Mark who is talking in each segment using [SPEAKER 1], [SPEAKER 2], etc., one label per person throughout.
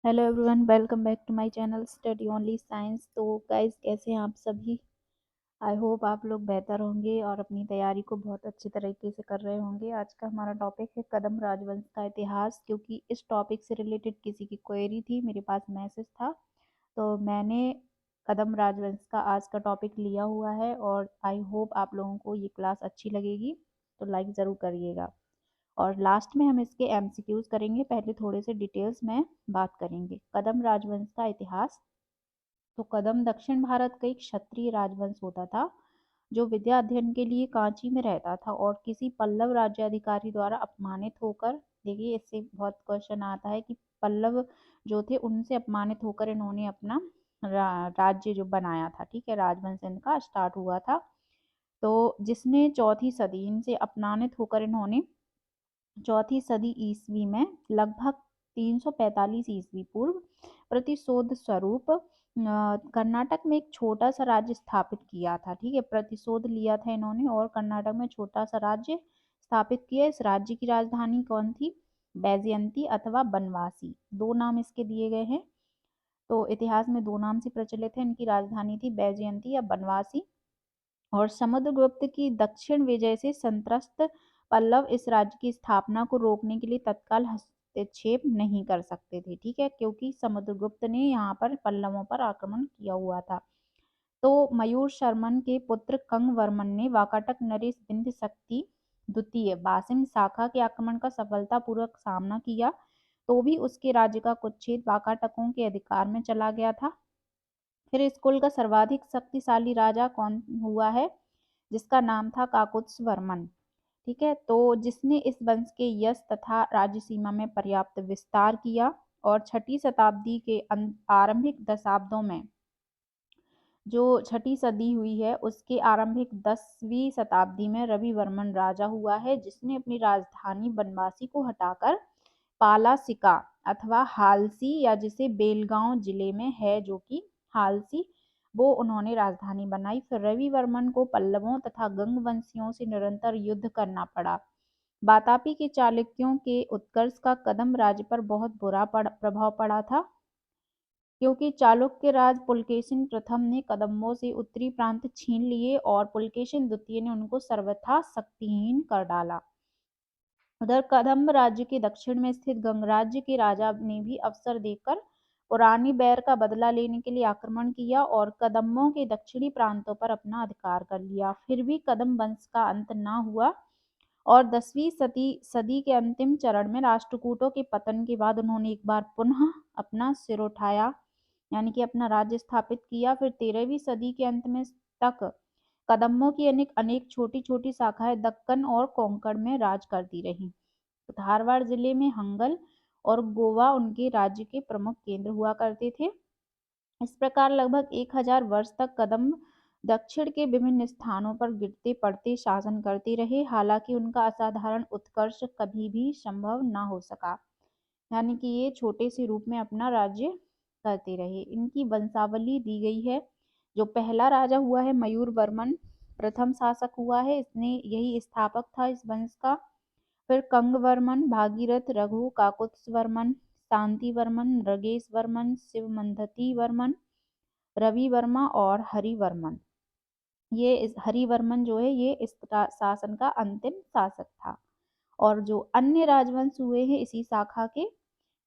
[SPEAKER 1] Hello everyone, welcome back to my channel study only science. तो guys, कैसे हैं आप सभी? आई होप आप लोग बेहतर होंगे और अपनी तैयारी को बहुत अच्छी तरीके से कर रहे होंगे। आज का हमारा टॉपिक है कदम राजवंश का इतिहास। क्योंकि इस टॉपिक से रिलेटेड किसी की क्वेरी थी, मेरे पास मैसेज था, तो मैंने कदम राजवंश का आज का टॉपिक लिया हुआ है। और आई होप आप लोगों को ये क्लास अच्छी लगेगी, तो लाइक ज़रूर करिएगा। और लास्ट में हम इसके एमसीक्यूज करेंगे। पहले थोड़े से डिटेल्स में बात करेंगे। कदम राजवंश का इतिहास। तो कदम दक्षिण भारत का एक क्षत्रिय राजवंश होता था, जो विद्या अध्ययन के लिए कांची में रहता था और किसी पल्लव राज्याधिकारी द्वारा अपमानित होकर, देखिए इससे बहुत क्वेश्चन आता है कि पल्लव जो थे उनसे अपमानित होकर इन्होंने अपना राज्य जो बनाया था, ठीक है, राजवंश इनका स्टार्ट हुआ था। तो जिसने चौथी सदी इनसे अपमानित होकर इन्होंने चौथी सदी ईस्वी में लगभग 345 ईस्वी पूर्व प्रतिशोध स्वरूप कर्नाटक में एक छोटा सा राज्य स्थापित किया था। ठीक है, प्रतिशोध लिया था इन्होंने और कर्नाटक में छोटा सा राज्य स्थापित किया। इस राज्य की राजधानी कौन थी? बैजयंती अथवा बनवासी, दो नाम इसके दिए गए हैं। तो इतिहास में दो नाम से प्रचलित है, इनकी राजधानी थी बैजयंती या बनवासी। और समुद्रगुप्त की दक्षिण विजय से संत्रस्त पल्लव इस राज्य की स्थापना को रोकने के लिए तत्काल हस्तक्षेप नहीं कर सकते थे। ठीक है, क्योंकि समुद्रगुप्त ने यहाँ पर पल्लवों पर आक्रमण किया हुआ था। तो मयूर शर्मन के पुत्र कंगवर्मन ने वाकाटक नरेश बिंद शक्ति द्वितीय बासिम शाखा के आक्रमण का सफलतापूर्वक सामना किया, तो भी उसके राज्य का कुछ वाकाटकों के अधिकार में चला गया था। फिर इस कुल का सर्वाधिक शक्तिशाली राजा कौन हुआ है? जिसका नाम था काकुत्स वर्मन। ठीक है, तो जिसने इस वंश के यश तथा राज्य सीमा में पर्याप्त विस्तार किया। और छठी शताब्दी के आरंभिक दशाब्दों में, जो छठी सदी हुई है उसके आरंभिक 10वीं शताब्दी में रवि वर्मन राजा हुआ है, जिसने अपनी राजधानी बनवासी को हटाकर पालासिका अथवा हालसी, या जिसे बेलगांव जिले में है जो कि हालसी, वो उन्होंने राजधानी बनाई। फिर रवि वर्मन को पल्लवों तथा गंग वंशियों से निरंतर युद्ध करना पड़ा। वातापी के चालुक्यों के उत्कर्ष का कदम राज्य पर बहुत बुरा प्रभाव पड़ा था, क्योंकि चालुक्य राज पुलकेशिन प्रथम ने कदम्बों से उत्तरी प्रांत छीन लिए और पुलकेशिन द्वितीय ने उनको सर्वथा शक्तिहीन कर डाला। उधर कदम्ब राज्य के दक्षिण में स्थित गंगराज्य के राजा ने भी अवसर देखकर पुरानी बैर का बदला लेने के लिए आक्रमण किया और कदम्बों के दक्षिणी प्रांतों पर अपना अधिकार कर लिया। फिर भी कदम्ब वंश का अंत न हुआ और 10वीं सदी के अंतिम चरण में राष्ट्रकूटों के पतन के बाद उन्होंने एक बार पुनः अपना सिर उठाया, यानी कि अपना राज्य स्थापित किया। फिर 13वीं सदी के अंत में तक कदम्बों की अनेक अनेक छोटी छोटी शाखाएं दक्कन और कोंकण में राज करती रहीं। धारवाड़ जिले में हंगल और गोवा उनके राज्य के प्रमुख केंद्र हुआ करते थे। इस प्रकार लगभग 1000 वर्ष तक कदम्ब दक्षिण के विभिन्न स्थानों पर गिरते पड़ते शासन करते रहे। हालांकि उनका असाधारण उत्कर्ष कभी भी संभव न हो सका, यानी कि ये छोटे से रूप में अपना राज्य करते रहे। इनकी वंशावली दी गई है। जो पहला राजा हुआ है मयूर वर्मन, प्रथम शासक हुआ है, इसने यही स्थापक था इस वंश का। फिर कंगवर्मन, भागीरथ, रघु, काकुत्स वर्मन, शांति वर्मन, नृगेश वर्मन, शिवमंधति वर्मन, रवि वर्मा और हरिवर्मन। ये हरिवर्मन जो है ये इस शासन का अंतिम शासक था। और जो अन्य राजवंश हुए हैं इसी शाखा के,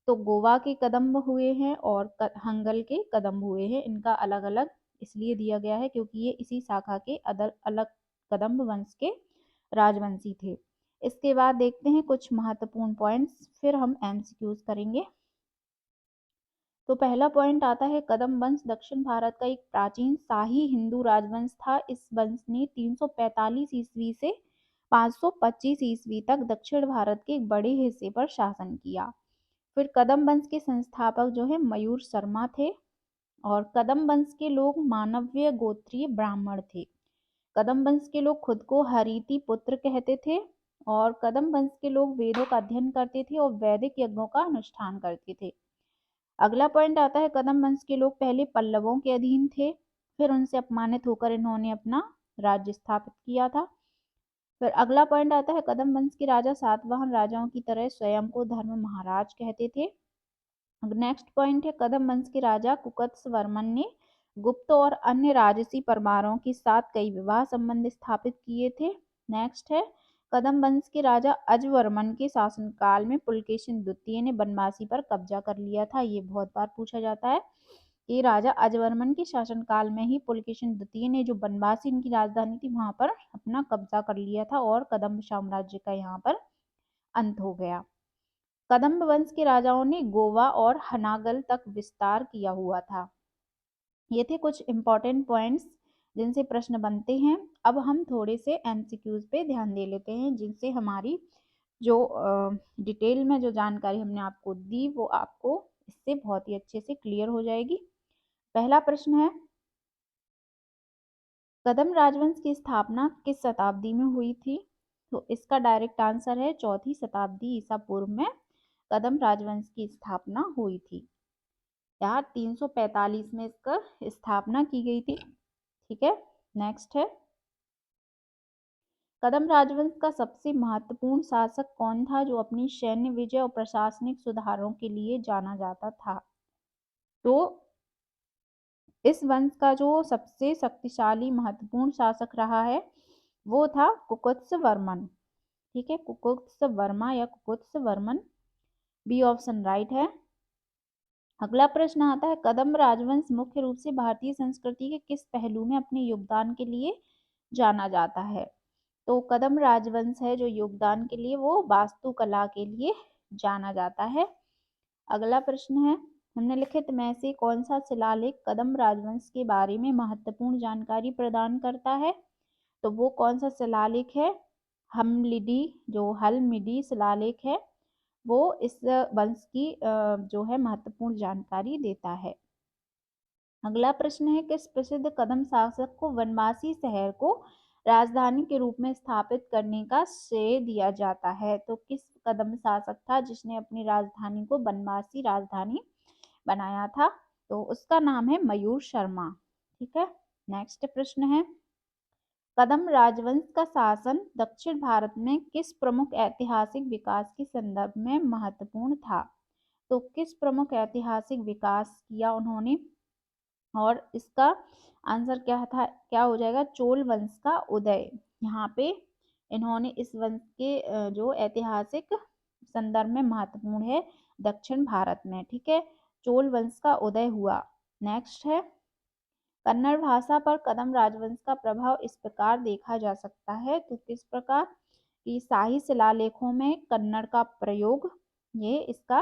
[SPEAKER 1] तो गोवा के कदम्ब हुए हैं और हंगल के कदम्ब हुए हैं। इनका अलग अलग इसलिए दिया गया है क्योंकि ये इसी शाखा के अलग अलग कदम्ब वंश के राजवंशी थे। इसके बाद देखते हैं कुछ महत्वपूर्ण पॉइंट्स, फिर हम एमसीक्यूज करेंगे। तो पहला पॉइंट आता है, कदम वंश दक्षिण भारत का एक प्राचीन शाही हिंदू राजवंश था। इस वंश ने 345 ईस्वी से 525 ईस्वी तक दक्षिण भारत के एक बड़े हिस्से पर शासन किया। फिर कदम वंश के संस्थापक जो है मयूर शर्मा थे और कदम वंश के लोग मानव्य गोत्रीय ब्राह्मण थे। कदम वंश के लोग खुद को हरिति पुत्र कहते थे और कदम वंश के लोग वेदों का अध्ययन करते थे और वैदिक यज्ञों का अनुष्ठान करते थे। अगला पॉइंट आता है, कदम वंश के लोग पहले पल्लवों के अधीन थे, फिर उनसे अपमानित होकर इन्होंने अपना राज्य स्थापित किया था। फिर अगला पॉइंट आता है, कदम वंश के राजा सातवाहन राजाओं की तरह स्वयं को धर्म महाराज कहते थे। नेक्स्ट पॉइंट है, कदम वंश के राजा कुकत्स वर्मन ने गुप्त और अन्य राजसी परमारों के साथ कई विवाह संबंध स्थापित किए थे। नेक्स्ट है, कदम वंश के राजा अजवर्मन के शासनकाल में पुलकेशिन द्वितीय ने बनवासी पर कब्जा कर लिया था। ये बहुत बार पूछा जाता है कि राजा अजवर्मन के शासनकाल में ही पुलकेशिन द्वितीय ने, जो बनवासी इनकी राजधानी थी, वहां पर अपना कब्जा कर लिया था और कदम्ब साम्राज्य का यहाँ पर अंत हो गया। कदम्ब वंश के राजाओं ने गोवा और हनागल तक विस्तार किया हुआ था। ये थे कुछ इंपॉर्टेंट पॉइंट्स जिनसे प्रश्न बनते हैं। अब हम थोड़े से एमसीक्यूज पे ध्यान दे लेते हैं, जिनसे हमारी जो डिटेल में जो जानकारी हमने आपको दी वो आपको इससे बहुत ही अच्छे से क्लियर हो जाएगी। पहला प्रश्न है, कदम राजवंश की स्थापना किस शताब्दी में हुई थी? तो इसका डायरेक्ट आंसर है 4वीं शताब्दी ईसा पूर्व में कदम राजवंश की स्थापना हुई थी। यहाँ 345 में इसका स्थापना की गई थी। ठीक है, नेक्स्ट है, कदम राजवंश का सबसे महत्वपूर्ण शासक कौन था जो अपनी सैन्य विजय और प्रशासनिक सुधारों के लिए जाना जाता था? तो इस वंश का जो सबसे शक्तिशाली महत्वपूर्ण शासक रहा है वो था कुकुत्स वर्मन। ठीक है, कुकुत्स वर्मा या कुकुत्स वर्मन, बी ऑप्शन राइट है। अगला प्रश्न आता है, कदम राजवंश मुख्य रूप से भारतीय संस्कृति के किस पहलू में अपने योगदान के लिए जाना जाता है? तो कदम राजवंश है जो योगदान के लिए वो वास्तुकला के लिए जाना जाता है। अगला प्रश्न है, निम्नलिखित में से कौन सा शिलालेख कदम राजवंश के बारे में महत्वपूर्ण जानकारी प्रदान करता है? तो वो कौन सा शिलालेख है? हम्लिडी, जो हल्मिडी शिलालेख है वो इस वंश की जो है महत्वपूर्ण जानकारी देता है। अगला प्रश्न है, किस प्रसिद्ध कदम शासक को वनवासी शहर को राजधानी के रूप में स्थापित करने का श्रेय दिया जाता है? तो किस कदम शासक था जिसने अपनी राजधानी को वनवासी राजधानी बनाया था? तो उसका नाम है मयूर शर्मा। ठीक है, नेक्स्ट प्रश्न है, कदम राजवंश का शासन दक्षिण भारत में किस प्रमुख ऐतिहासिक विकास के संदर्भ में महत्वपूर्ण था? तो किस प्रमुख ऐतिहासिक विकास किया उन्होंने? और इसका आंसर क्या था, क्या हो जाएगा? चोल वंश का उदय। यहाँ पे इन्होंने इस वंश के जो ऐतिहासिक संदर्भ में महत्वपूर्ण है दक्षिण भारत में। ठीक है, चोल वंश का उदय हुआ। नेक्स्ट है, कन्नड़ भाषा पर कदम राजवंश का प्रभाव इस प्रकार देखा जा सकता है। तो किस प्रकार? कि शाही शिलालेखों में कन्नड़ का प्रयोग, ये इसका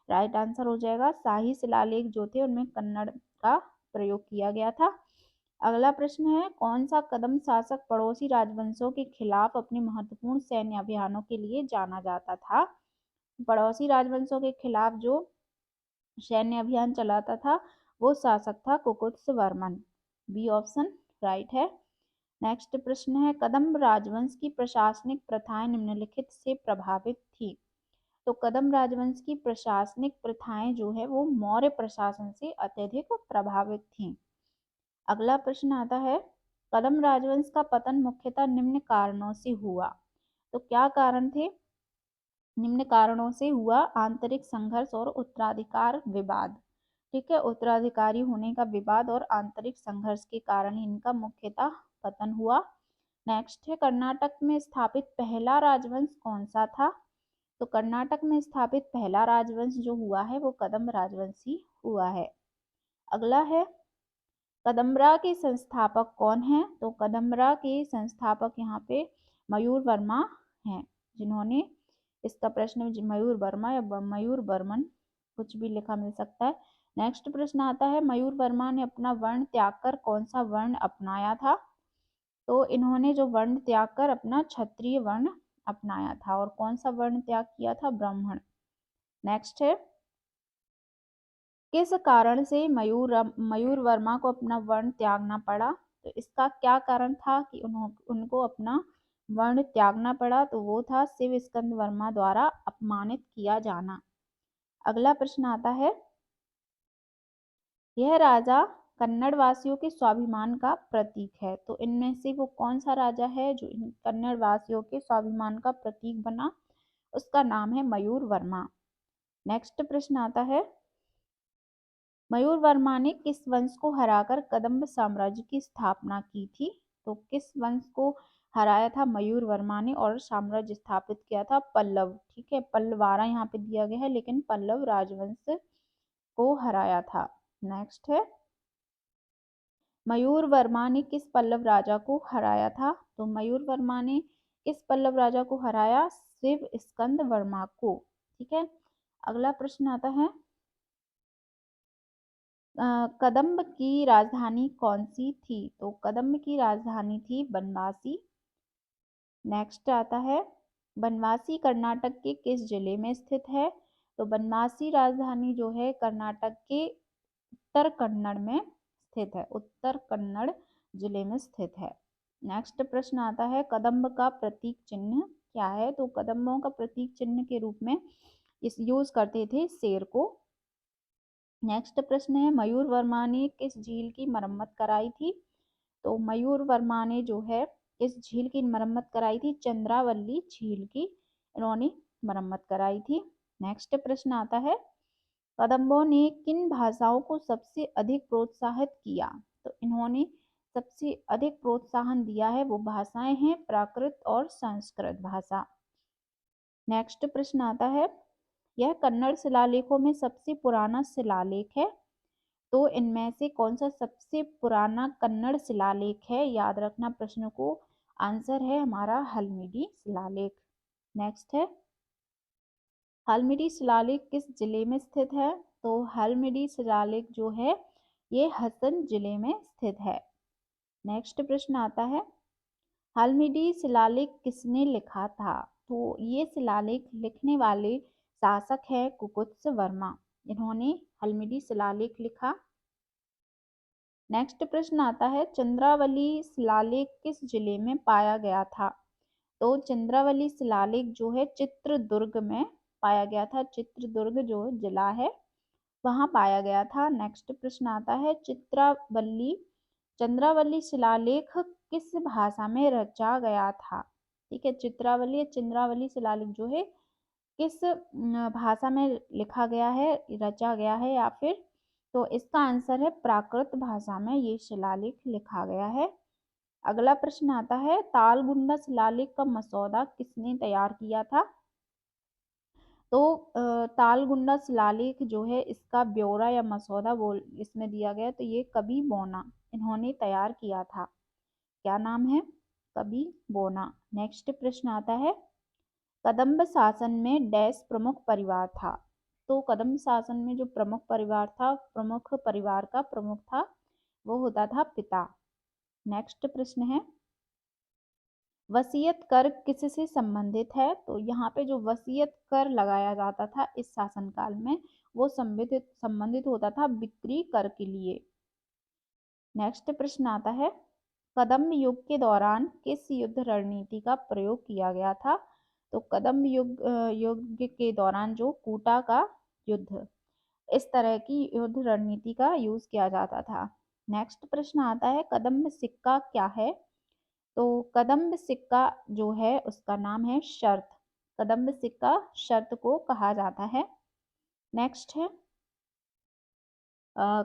[SPEAKER 1] राइट आंसर हो जाएगा। शाही शिलालेख जो थे उनमें कन्नड़ का प्रयोग किया गया था। अगला प्रश्न है, कौन सा कदम शासक पड़ोसी राजवंशों के खिलाफ अपने महत्वपूर्ण सैन्य अभियानों के लिए जाना जाता था? पड़ोसी राजवंशों के खिलाफ जो सैन्य अभियान चलाता था वो शासक था कुकुत्स वर्मन। बी ऑप्शन राइट है। नेक्स्ट प्रश्न है, कदम्ब राजवंश की प्रशासनिक प्रथाएं निम्नलिखित से प्रभावित थी? तो कदम राजवंश की प्रशासनिक प्रथाएं जो है वो मौर्य प्रशासन से अत्यधिक प्रभावित थीं। अगला प्रश्न आता है, कदम राजवंश का पतन मुख्यतः निम्न कारणों से हुआ। तो क्या कारण थे? निम्न कारणों से हुआ, आंतरिक संघर्ष और उत्तराधिकार विवाद। ठीक है, उत्तराधिकारी होने का विवाद और आंतरिक संघर्ष के कारण इनका मुख्यतः पतन हुआ। नेक्स्ट है, कर्नाटक में स्थापित पहला राजवंश कौन सा था? तो कर्नाटक में स्थापित पहला राजवंश जो हुआ है वो कदम्ब राजवंश ही हुआ है। अगला है, कदम्बरा के संस्थापक कौन है? तो कदम्बरा के संस्थापक यहाँ पे मयूर वर्मा हैं, जिन्होंने, इसका प्रश्न मयूर वर्मा या मयूर बर्मन कुछ भी लिखा मिल सकता है। नेक्स्ट प्रश्न आता है, मयूर वर्मा ने अपना वर्ण त्याग कर कौन सा वर्ण अपनाया था? तो इन्होंने जो वर्ण त्याग कर अपना क्षत्रिय वर्ण अपनाया था। और कौन सा वर्ण त्याग किया था? ब्राह्मण। नेक्स्ट है, किस कारण से मयूर वर्मा को अपना वर्ण त्यागना पड़ा? तो इसका क्या कारण था कि उनको अपना वर्ण त्यागना पड़ा? तो वो था शिव स्कंद वर्मा द्वारा अपमानित किया जाना। अगला प्रश्न आता है, यह राजा कन्नड़ वासियों के स्वाभिमान का प्रतीक है। तो इनमें से वो कौन सा राजा है जो इन कन्नड़ वासियों के स्वाभिमान का प्रतीक बना? उसका नाम है मयूर वर्मा। नेक्स्ट प्रश्न आता है, मयूर वर्मा ने किस वंश को हराकर कदम्ब साम्राज्य की स्थापना की थी? तो किस वंश को हराया था मयूर वर्मा ने और साम्राज्य स्थापित किया था? पल्लव। ठीक है, पल्लवारा यहाँ पे दिया गया है, लेकिन पल्लव राजवंश को हराया था। नेक्स्ट है, मयूर वर्मा ने किस पल्लव राजा को हराया था? तो मयूर वर्मा ने किस पल्लव राजा को हराया? शिव स्कंद वर्मा को। ठीक है, अगला प्रश्न आता है, कदम्ब की राजधानी कौन सी थी? तो कदम्ब की राजधानी थी बनवासी। नेक्स्ट आता है, बनवासी कर्नाटक के किस जिले में स्थित है? तो बनवासी राजधानी जो है कर्नाटक के उत्तर कन्नड़ में स्थित है, उत्तर कन्नड़ जिले में स्थित है। नेक्स्ट प्रश्न आता है, कदम्ब का प्रतीक चिन्ह क्या है? तो कदम्बों का प्रतीक चिन्ह के रूप में इस यूज करते थे शेर को। नेक्स्ट प्रश्न है, मयूर वर्मा ने किस झील की मरम्मत कराई थी? तो मयूर वर्मा ने जो है इस झील की मरम्मत कराई थी, चंद्रावली झील की इन्होंने मरम्मत कराई थी। नेक्स्ट प्रश्न आता है, कदम्बों ने किन भाषाओं को सबसे अधिक प्रोत्साहित किया? तो इन्होंने सबसे अधिक प्रोत्साहन दिया है, वो भाषाएं हैं प्राकृत और संस्कृत भाषा। नेक्स्ट प्रश्न आता है, यह कन्नड़ शिलालेखों में सबसे पुराना शिलालेख है, तो इनमें से कौन सा सबसे पुराना कन्नड़ शिलालेख है? याद रखना प्रश्न को, आंसर है हमारा हल्मिडी शिलालेख। नेक्स्ट है, हल्मिडी शिलालेख किस जिले में स्थित है? तो हल्मिडी शिलालेख जो है ये हसन जिले में स्थित है। नेक्स्ट प्रश्न आता है, हल्मिडी शिलालेख किसने लिखा था? तो ये शिलालेख लिखने वाले शासक है कुकुत्स वर्मा, इन्होंने हल्मिडी शिलालेख लिखा। नेक्स्ट प्रश्न आता है, चंद्रावली शिलालेख किस जिले में पाया गया था? तो चंद्रावली शिलालेख जो है चित्रदुर्ग में पाया गया था, चित्रदुर्ग जो जिला है वहां पाया गया था। नेक्स्ट प्रश्न आता है, चंद्रावली शिलालेख किस भाषा में रचा गया था? ठीक है, चंद्रावली शिलालेख जो है किस भाषा में लिखा गया है, रचा गया है या फिर? तो इसका आंसर है प्राकृत भाषा में ये शिलालेख लिखा गया है। अगला प्रश्न आता है, तालगुंडा शिलालेख का मसौदा किसने तैयार किया था? तो तालगुंडा शिलालेख जो है इसका ब्यौरा या मसौदा बोल इसमें दिया गया, तो ये कवि बोना इन्होंने तैयार किया था। क्या नाम है? कवि बोना। नेक्स्ट प्रश्न आता है, कदम्ब शासन में डैश प्रमुख परिवार था? तो कदम्ब शासन में जो प्रमुख परिवार था, प्रमुख परिवार का प्रमुख था वो होता था पिता। नेक्स्ट प्रश्न है, वसीयत कर किससे संबंधित है? तो यहाँ पे जो वसीयत कर लगाया जाता था इस शासनकाल में वो संबंधित होता था बिक्री कर के लिए। नेक्स्ट प्रश्न आता है, कदम्ब युग के दौरान किस युद्ध रणनीति का प्रयोग किया गया था? तो कदम्ब युग के दौरान जो कूटा का युद्ध, इस तरह की युद्ध रणनीति का यूज किया जाता था। नेक्स्ट प्रश्न आता है, कदम्ब सिक्का क्या है? तो कदम्ब सिक्का जो है उसका नाम है शर्त, कदम्ब सिक्का शर्त को कहा जाता है। नेक्स्ट है,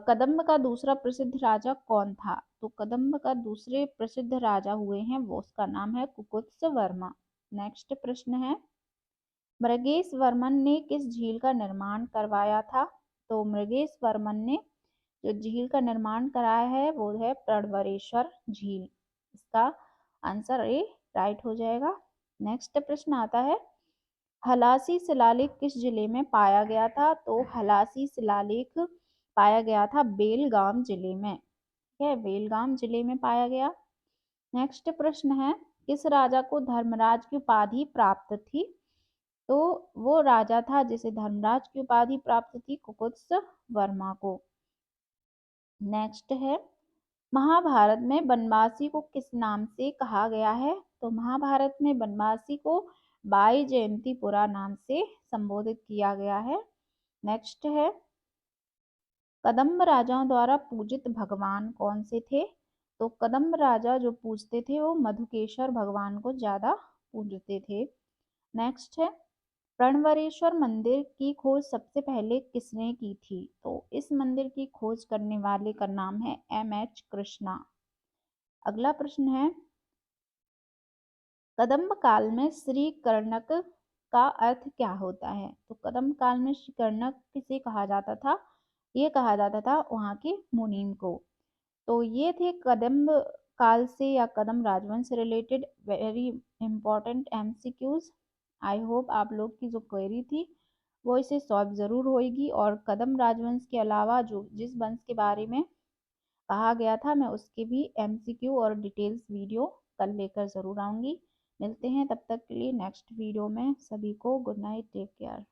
[SPEAKER 1] कदम्ब का दूसरा प्रसिद्ध राजा कौन था? तो कदम्ब का दूसरे प्रसिद्ध राजा हुए हैं, वो उसका नाम है कुकुत्स वर्मा। नेक्स्ट प्रश्न है, मृगेश वर्मन ने किस झील का निर्माण करवाया था? तो मृगेश वर्मन ने जो झील का निर्माण कराया है वो है प्रणवरेश्वर झील, इसका आंसर ए राइट हो जाएगा। नेक्स्ट प्रश्न आता है, हलासी शिलालेख किस जिले में पाया गया था? तो हलासी शिलालेख पाया गया था बेलगाम जिले में। ठीक है, बेलगाम जिले में पाया गया। नेक्स्ट प्रश्न है, किस राजा को धर्मराज की उपाधि प्राप्त थी? तो वो राजा था जिसे धर्मराज की उपाधि प्राप्त थी कुकुत्स वर्मा को। नेक्स्ट है, महाभारत में बनवासी को किस नाम से कहा गया है? तो महाभारत में बनवासी को बाई जयंतीपुरा नाम से संबोधित किया गया है। नेक्स्ट है, कदम्ब राजाओं द्वारा पूजित भगवान कौन से थे? तो कदम्ब राजा जो पूजते थे वो मधुकेश्वर भगवान को ज्यादा पूजते थे। नेक्स्ट है, प्रणवरेश्वर मंदिर की खोज सबसे पहले किसने की थी? तो इस मंदिर की खोज करने वाले का नाम है एम.एच. कृष्णा। अगला प्रश्न है, कदम्ब काल में श्री कर्णक का अर्थ क्या होता है? तो कदम्ब काल में श्री कर्णक किसे कहा जाता था? ये कहा जाता था वहाँ के मुनीम को। तो ये थे कदम्ब काल से या कदम राजवंश से related very important MCQs. I hope आप लोग की जो क्वेरी थी वो इसे सॉल्व ज़रूर होएगी, और कदम राजवंश के अलावा जो जिस वंश के बारे में कहा गया था मैं उसके भी एमसीक्यू और डिटेल्स वीडियो कल लेकर ज़रूर आऊँगी। मिलते हैं तब तक के लिए नेक्स्ट वीडियो में। सभी को गुड नाइट, टेक केयर।